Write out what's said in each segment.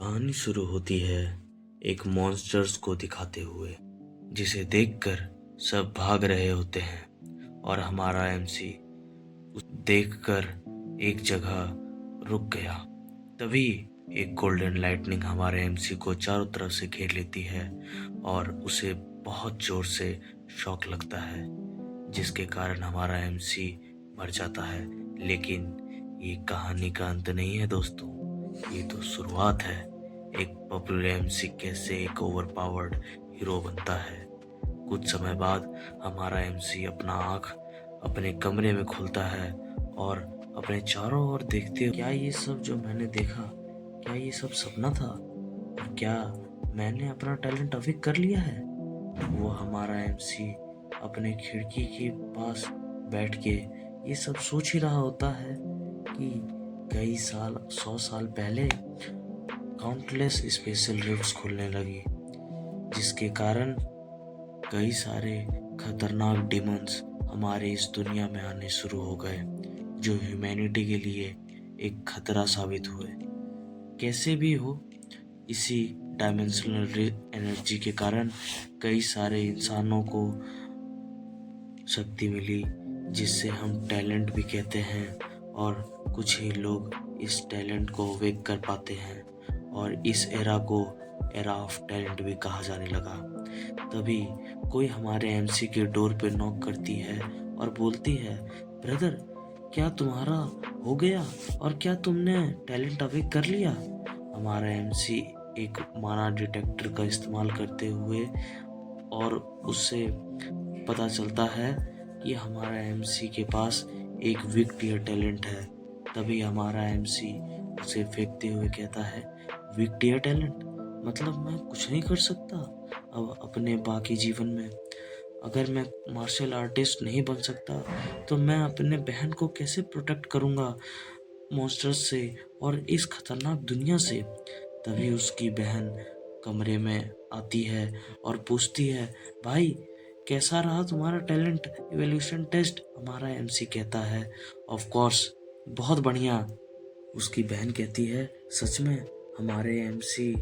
कहानी शुरू होती है एक मॉन्स्टर्स को दिखाते हुए, जिसे देखकर सब भाग रहे होते हैं और हमारा एमसी उस देखकर एक जगह रुक गया। तभी एक गोल्डन लाइटनिंग हमारे एमसी को चारों तरफ से घेर लेती है और उसे बहुत जोर से शॉक लगता है, जिसके कारण हमारा एमसी मर जाता है। लेकिन ये कहानी का अंत नहीं है दोस्तों, ये तो शुरुआत है। एक पॉपुलर एमसी कैसे एक ओवरपावर्ड हीरो बनता है। कुछ समय बाद हमारा एमसी अपना आँख अपने कमरे में खोलता है और अपने चारों ओर देखते हुए, क्या ये सब जो मैंने देखा, क्या ये सब सपना था? और क्या मैंने अपना टैलेंट अवेक कर लिया है? वो हमारा एमसी अपने खिड़की के पास बैठ के ये सब सोच ही रहा होता है कि कई साल 100 साल पहले काउंटलेस स्पेशल रिफ्ट्स खुलने लगी, जिसके कारण कई सारे खतरनाक डिमंस हमारे इस दुनिया में आने शुरू हो गए, जो ह्यूमैनिटी के लिए एक खतरा साबित हुए। कैसे भी हो, इसी डायमेंशनल एनर्जी के कारण कई सारे इंसानों को शक्ति मिली, जिससे हम टैलेंट भी कहते हैं, और कुछ ही लोग इस टैलेंट को अवेक कर पाते हैं और इस एरा को एरा ऑफ टैलेंट भी कहा जाने लगा। तभी कोई हमारे एमसी के डोर पे नॉक करती है और बोलती है, ब्रदर क्या तुम्हारा हो गया और क्या तुमने टैलेंट अवेक कर लिया? हमारा एमसी एक माना डिटेक्टर का इस्तेमाल करते हुए और उससे पता चलता है कि हमारा एमसी के पास एक विक्टियर टैलेंट है। तभी हमारा एमसी उसे फेंकते हुए कहता है, विक्टियर टैलेंट मतलब मैं कुछ नहीं कर सकता अब अपने बाकी जीवन में? अगर मैं मार्शल आर्टिस्ट नहीं बन सकता तो मैं अपने बहन को कैसे प्रोटेक्ट करूँगा मॉन्स्टर्स से और इस खतरनाक दुनिया से? तभी उसकी बहन कमरे में आती है और पूछती है, भाई कैसा रहा तुम्हारा टैलेंट इवोल्यूशन टेस्ट? हमारा एमसी कहता है, ऑफ कोर्स बहुत बढ़िया। उसकी बहन कहती है, सच में? हमारे एमसी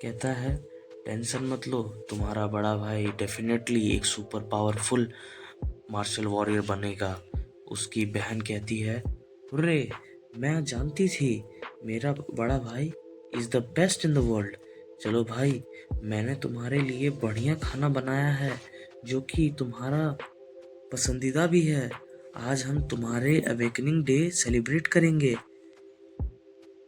कहता है, टेंशन मत लो, तुम्हारा बड़ा भाई डेफिनेटली एक सुपर पावरफुल मार्शल वॉरियर बनेगा। उसकी बहन कहती है, हुर्रे, मैं जानती थी मेरा बड़ा भाई is the best in the world. चलो भाई, मैंने तुम्हारे लिए बढ़िया खाना बनाया है जो कि तुम्हारा पसंदीदा भी है। आज हम तुम्हारे अवेकनिंग डे सेलिब्रेट करेंगे।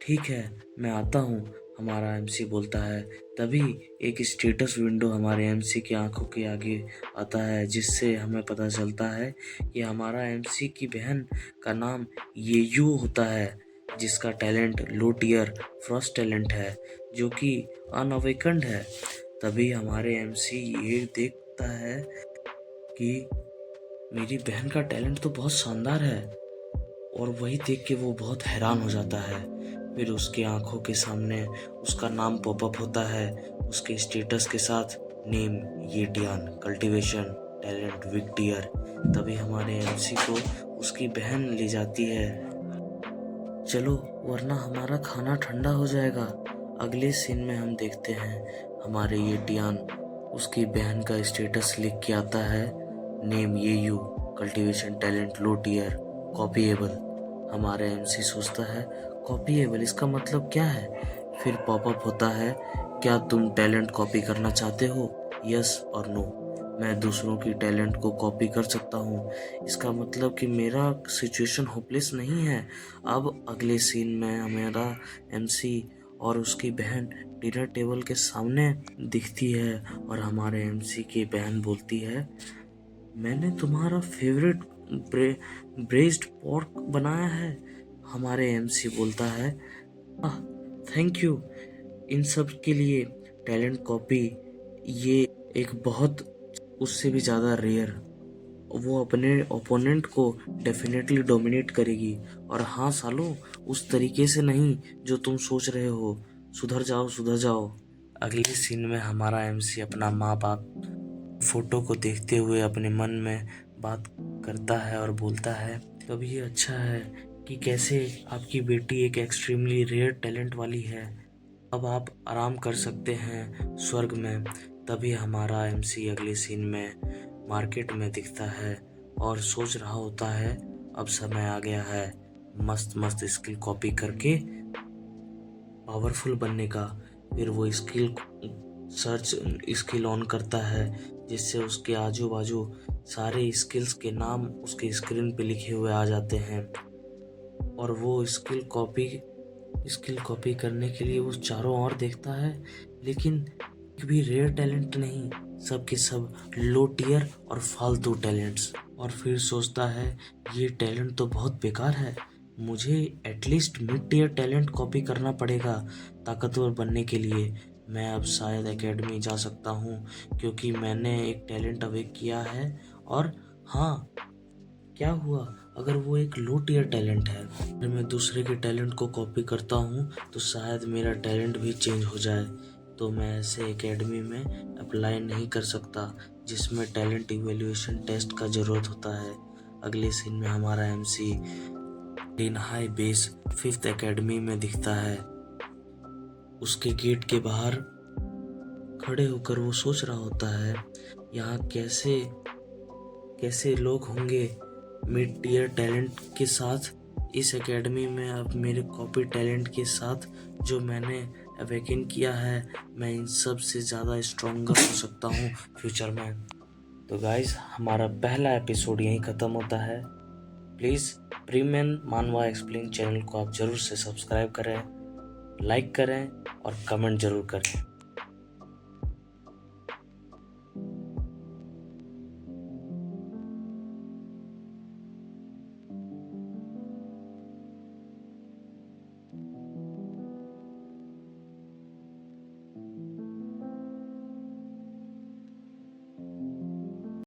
ठीक है, मैं आता हूँ, हमारा एमसी बोलता है। तभी एक स्टेटस विंडो हमारे एमसी की आंखों के आगे आता है, जिससे हमें पता चलता है कि हमारा एमसी की बहन का नाम येयू होता है, जिसका टैलेंट लो टियर फ्रॉस्ट टैलेंट है, जो कि अनअवेकन्ड है। तभी हमारे एमसी ये देखता है कि मेरी बहन का टैलेंट तो बहुत शानदार है, और वही देख के वो बहुत हैरान हो जाता है। फिर उसकी आंखों के सामने उसका नाम पॉपअप होता है, उसके स्टेटस के साथ, नेम येटियान, कल्टीवेशन टैलेंट विक्टियर। तभी हमारे एमसी को उसकी बहन ले जाती है, चलो वरना हमारा खाना ठंडा हो जाएगा। अगले सीन में हम देखते हैं हमारे येटियान उसकी बहन का स्टेटस लिख के आता है, नेम येयू, कल्टीवेशन टैलेंट लो टियर, कॉपीएबल। हमारा एमसी सोचता है, कॉपीएबल इसका मतलब क्या है? फिर पॉपअप होता है, क्या तुम टैलेंट कॉपी करना चाहते हो, यस और नो? मैं दूसरों की टैलेंट को कॉपी कर सकता हूँ, इसका मतलब कि मेरा सिचुएशन होपलेस नहीं है। अब अगले सीन में हमारा एमसी और उसकी बहन डिनर टेबल के सामने दिखती है और हमारे एमसी की बहन बोलती है, मैंने तुम्हारा फेवरेट ब्रेस्ड पोर्क बनाया है। हमारे एमसी बोलता है, आह थैंक यू इन सब के लिए। टैलेंट कॉपी ये एक बहुत उससे भी ज़्यादा रेयर, वो अपने ओपोनेंट को डेफिनेटली डोमिनेट करेगी। और हाँ सालो, उस तरीके से नहीं जो तुम सोच रहे हो। सुधर जाओ सुधर जाओ। अगले सीन में हमारा एमसी अपना माँ बाप फोटो को देखते हुए अपने मन में बात करता है और बोलता है, तब ये अच्छा है कि कैसे आपकी बेटी एक एक्सट्रीमली रेयर टैलेंट वाली है। अब आप आराम कर सकते हैं स्वर्ग में। तभी हमारा एमसी अगले सीन में मार्केट में दिखता है और सोच रहा होता है अब समय आ गया है मस्त मस्त स्किल कॉपी करके पावरफुल बनने का। फिर वो स्किल ऑन करता है जिससे उसके आजू बाजू सारे स्किल्स के नाम उसके स्क्रीन पे लिखे हुए आ जाते हैं। और वो स्किल कॉपी करने के लिए वो चारों ओर देखता है, लेकिन एक भी रेयर टैलेंट नहीं, सब के सब लो टियर और फालतू टैलेंट्स। और फिर सोचता है ये टैलेंट तो बहुत बेकार है, मुझे at least mid tier talent copy करना पड़ेगा ताकतवर बनने के लिए। मैं अब शायद एकेडमी जा सकता हूँ क्योंकि मैंने एक टैलेंट अवेक किया है। और हाँ, क्या हुआ अगर वो एक लो टियर टैलेंट है? अगर मैं दूसरे के टैलेंट को कॉपी करता हूँ तो शायद मेरा टैलेंट भी चेंज हो जाए। तो मैं ऐसे एकेडमी में अप्लाई नहीं कर सकता जिसमें टैलेंट इवैल्यूएशन टेस्ट का ज़रूरत होता है। अगले सीन में हमारा एमसी इन हाई बेस 5th एकेडमी में दिखता है। उसके गेट के बाहर खड़े होकर वो सोच रहा होता है यहाँ कैसे कैसे लोग होंगे मिड टियर टैलेंट के साथ इस एकेडमी में। अब मेरे कॉपी टैलेंट के साथ जो मैंने अवेकन किया है, मैं इन सब से ज़्यादा स्ट्रॉन्गर हो सकता हूँ फ्यूचर में। तो गाइस, हमारा पहला एपिसोड यहीं ख़त्म होता है। प्लीज़ प्रीमैन मानवा एक्सप्लेन चैनल को आप ज़रूर से सब्सक्राइब करें, लाइक करें और कमेंट ज़रूर करें।